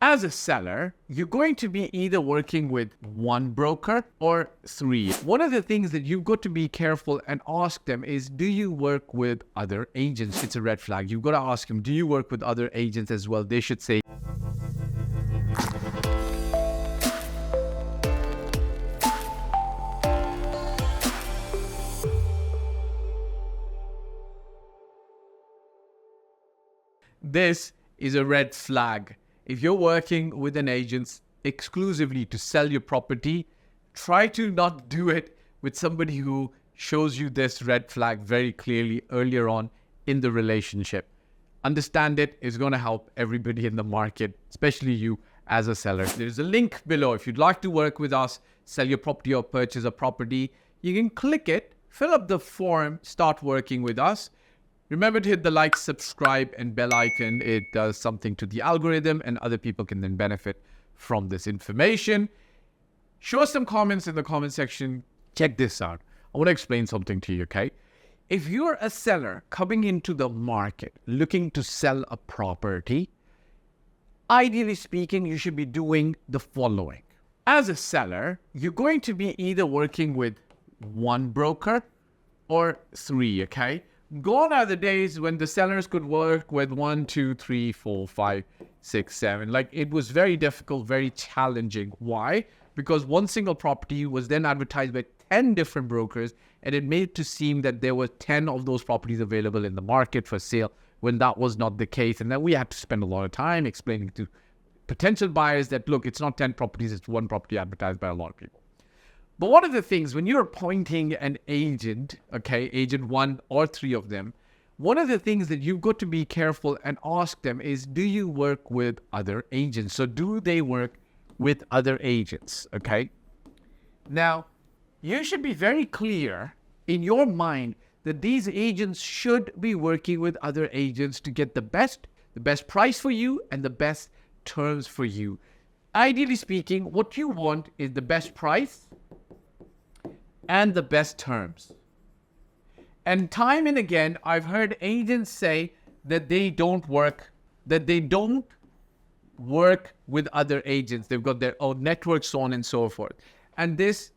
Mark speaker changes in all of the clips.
Speaker 1: As a seller, you're going to be either working with one broker or three. One of the things that you've got to be careful and ask them is, do you work with other agents? It's a red flag. You've got to ask them, do you work with other agents as well? They should say, this is a red flag. If you're working with an agent exclusively to sell your property, try to not do it with somebody who shows you this red flag very clearly earlier on in the relationship. Understand it is going to help everybody in the market, especially you as a seller. There's a link below. If you'd like to work with us, sell your property or purchase a property, you can click it, fill up the form, start working with us. Remember to hit the like, subscribe, and bell icon. It does something to the algorithm and other people can then benefit from this information. Show us some comments in the comment section. Check this out. I want to explain something to you, okay? If you're a seller coming into the market looking to sell a property, ideally speaking, you should be doing the following. As a seller, you're going to be either working with one broker or three, okay? Gone are the days when the sellers could work with 1, 2, 3, 4, 5, 6, 7. Like, it was very difficult, very challenging. Why? Because one single property was then advertised by 10 different brokers, and it made it to seem that there were 10 of those properties available in the market for sale when that was not the case. And then we had to spend a lot of time explaining to potential buyers that, look, it's not 10 properties, it's one property advertised by a lot of people. But one of the things, when you're appointing an agent, okay, agent one or three of them, one of the things that you've got to be careful and ask them is, do you work with other agents? So do they work with other agents, okay? Now, you should be very clear in your mind that these agents should be working with other agents to get the best price for you and the best terms for you. Ideally speaking, what you want is the best price and the best terms. And time and again, I've heard agents say that they don't work with other agents. They've got their own networks, so on and so forth. And this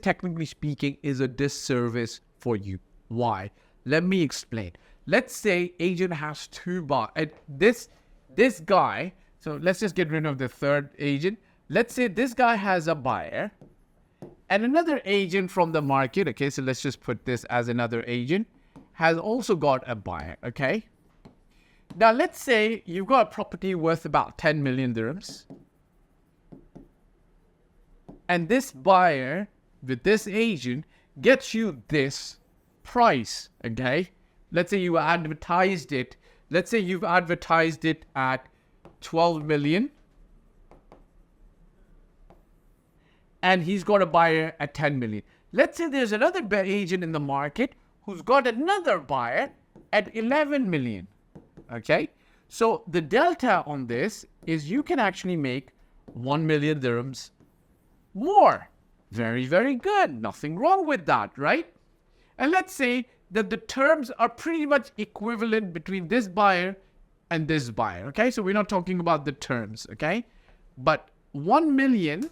Speaker 1: technically speaking is a disservice for you. Why? Let me explain. Let's say agent has two buyers. This guy, so let's just get rid of the third agent. Let's say this guy has a buyer and another agent from the market, okay, so let's just put this as another agent, has also got a buyer, okay? Now, let's say you've got a property worth about 10 million dirhams. And this buyer with this agent gets you this price, okay? Let's say you advertised it. Let's say you've advertised it at 12 million. And he's got a buyer at 10 million. Let's say there's another agent in the market who's got another buyer at 11 million. Okay? So the delta on this is you can actually make 1 million dirhams more. Very, very good. Nothing wrong with that, right? And let's say that the terms are pretty much equivalent between this buyer and this buyer. Okay? So we're not talking about the terms. Okay? But 1 million...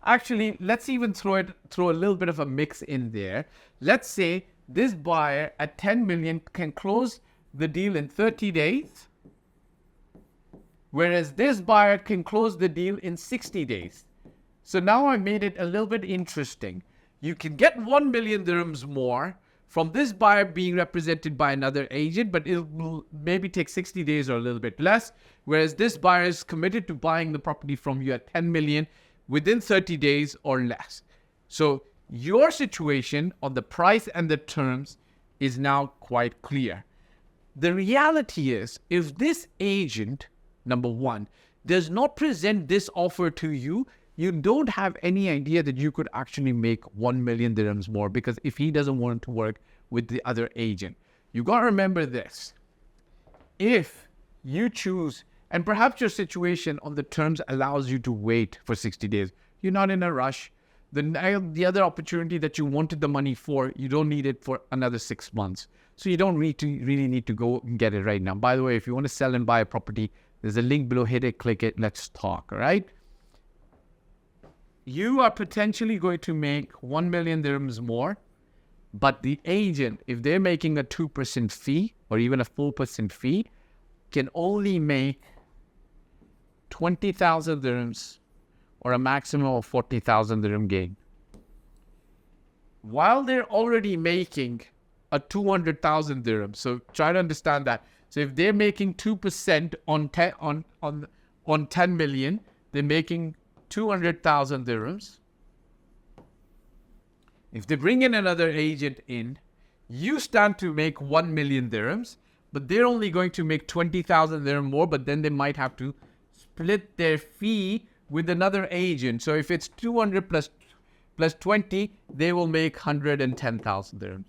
Speaker 1: Actually, let's even throw a little bit of a mix in there. Let's say this buyer at 10 million can close the deal in 30 days, whereas this buyer can close the deal in 60 days. So now I made it a little bit interesting. You can get 1 million dirhams more from this buyer being represented by another agent, but it will maybe take 60 days or a little bit less, whereas this buyer is committed to buying the property from you at 10 million within 30 days or less. So your situation on the price and the terms is now quite clear. The reality is, if this agent, number one, does not present this offer to you, you don't have any idea that you could actually make 1 million dirhams more, because if he doesn't want to work with the other agent, you got to remember this. If you choose, and perhaps your situation on the terms allows you to wait for 60 days. You're not in a rush. The other opportunity that you wanted the money for, you don't need it for another 6 months. So you don't really need to go and get it right now. By the way, if you want to sell and buy a property, There's a link below. Hit it, click it. Let's talk. All right. You are potentially going to make 1 million dirhams more, but the agent, if they're making a 2% fee or even a 4% fee, can only make 20,000 dirhams or a maximum of 40,000 dirham gain. While they're already making a 200,000 dirhams. So try to understand that. So if they're making 2% on 10 million, they're making 200,000 dirhams. If they bring in another agent in, you stand to make 1 million dirhams, but they're only going to make 20,000 dirham more, but then they might have to split their fee with another agent. So if it's 200 plus 20, they will make 110,000 dirhams.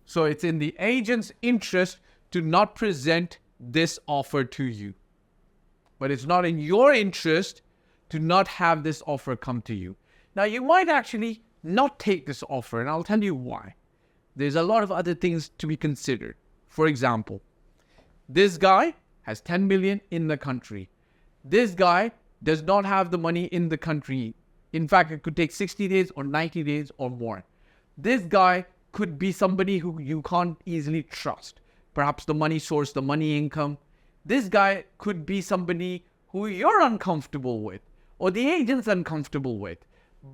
Speaker 1: So it's in the agent's interest to not present this offer to you. But it's not in your interest to not have this offer come to you. Now, you might actually not take this offer, and I'll tell you why. There's a lot of other things to be considered. For example, this guy has 10 million in the country. This guy does not have the money in the country. In fact, it could take 60 days or 90 days or more. This guy could be somebody who you can't easily trust. Perhaps the money source, the money income. This guy could be somebody who you're uncomfortable with or the agent's uncomfortable with.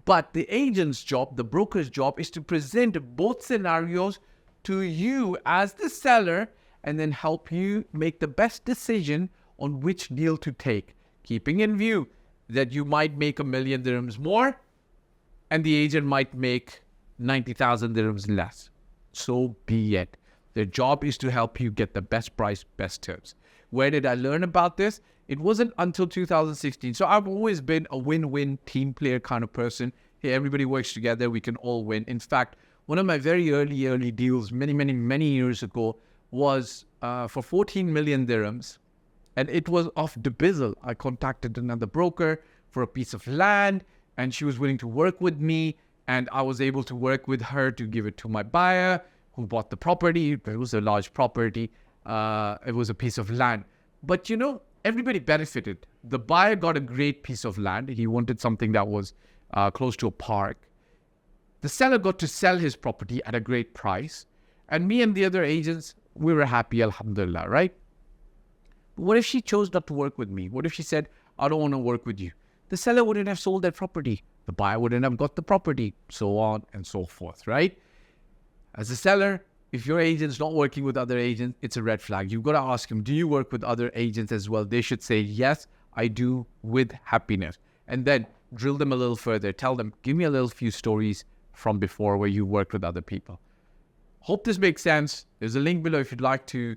Speaker 1: But the agent's job, the broker's job, is to present both scenarios to you as the seller and then help you make the best decision on which deal to take, keeping in view that you might make 1 million dirhams more and the agent might make 90,000 dirhams less. So be it. Their job is to help you get the best price, best terms. Where did I learn about this? It wasn't until 2016. So I've always been a win-win team player kind of person. Hey, everybody works together. We can all win. In fact, one of my very early deals many years ago was for 14 million dirhams. And it was off Dubizzle. I contacted another broker for a piece of land and she was willing to work with me. And I was able to work with her to give it to my buyer who bought the property. It was a large property. It was a piece of land. But you know, everybody benefited. The buyer got a great piece of land. He wanted something that was close to a park. The seller got to sell his property at a great price. And me and the other agents, we were happy, alhamdulillah, right? But what if she chose not to work with me? What if she said, I don't want to work with you? The seller wouldn't have sold that property. The buyer wouldn't have got the property, so on and so forth, right? As a seller, if your agent's not working with other agents, it's a red flag. You've got to ask them, do you work with other agents as well? They should say, yes, I do, with happiness. And then drill them a little further. Tell them, give me a little few stories from before where you worked with other people. Hope this makes sense. There's a link below if you'd like to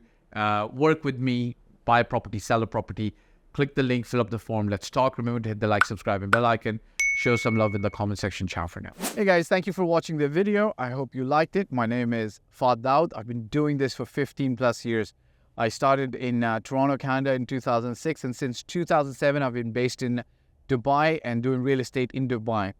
Speaker 1: work with me, buy a property, sell a property. Click the link, fill up the form. Let's talk. Remember to hit the like, subscribe, and bell icon. Show some love in the comment section. Ciao for now.
Speaker 2: Hey guys, thank you for watching the video. I hope you liked it. My name is Fahd Dawood. I've been doing this for 15 plus years. I started in Toronto, Canada in 2006, and since 2007, I've been based in Dubai and doing real estate in Dubai.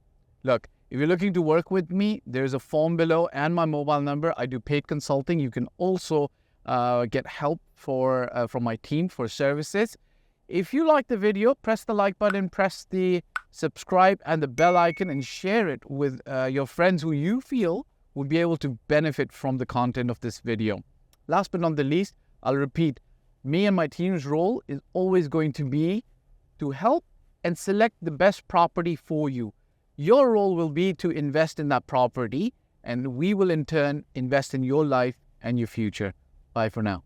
Speaker 2: Look, if you're looking to work with me, there's a form below and my mobile number. I do paid consulting. You can also get help from my team for services. If you like the video, press the like button, press the subscribe and the bell icon, and share it with your friends who you feel would be able to benefit from the content of this video. Last but not the least, I'll repeat, me and my team's role is always going to be to help and select the best property for you. Your role will be to invest in that property, and we will in turn invest in your life and your future. Bye for now.